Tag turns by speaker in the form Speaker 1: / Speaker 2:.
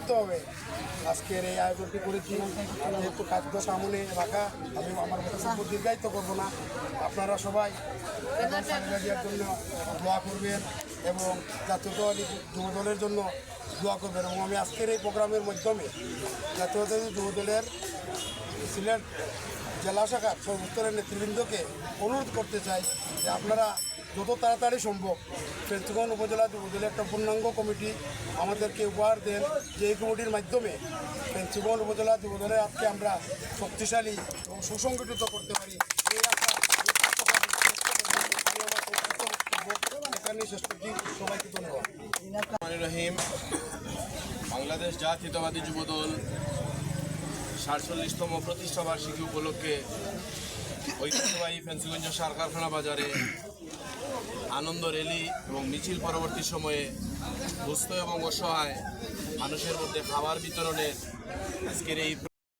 Speaker 1: সম্মিলিতভাবে আজকের এই আয়োজনটি করেছি। যেহেতু খাদ্য সামনে রাখা, আমি আমার বক্তব্য দীর্ঘায়িত করবো না। আপনারা সবাই সাংবাদিকের জন্য দোয়া করবেন এবং জাতীয়তাবাদী যুবদলের জন্য দোয়া করবেন। এবং আমি আজকের এই প্রোগ্রামের মাধ্যমে জাতীয়তাবাদী যুবদলের সিলেট জেলা শাখার সর্বস্তরের নেতৃবৃন্দকে অনুরোধ করতে চাই যে আপনারা যত তাড়াতাড়ি সম্ভব ফেঞ্চুগঞ্জ উপজেলা যুবদলের একটা পূর্ণাঙ্গ কমিটি আমাদেরকে উপহার দেন, যে এই কমিটির মাধ্যমে ফেঞ্চুগঞ্জ উপজেলা যুবদলের আজকে আমরা শক্তিশালী এবং সুসংগঠিত করতে পারি। এই আশা এখানে শেষ করছি। সবাইকে ধন্যবাদ।
Speaker 2: রহিম, বাংলাদেশ জাতীয়তাবাদী যুবদল 47তম প্রতিষ্ঠাবার্ষিকী উপলক্ষে ঐতিহ্যবাহী ফেন্সিগঞ্জ সার কারখানা বাজারে আনন্দ র্যালি এবং মিছিল পরবর্তী সময়ে দুস্থ এবং অসহায় মানুষের মধ্যে খাবার বিতরণের আজকের এই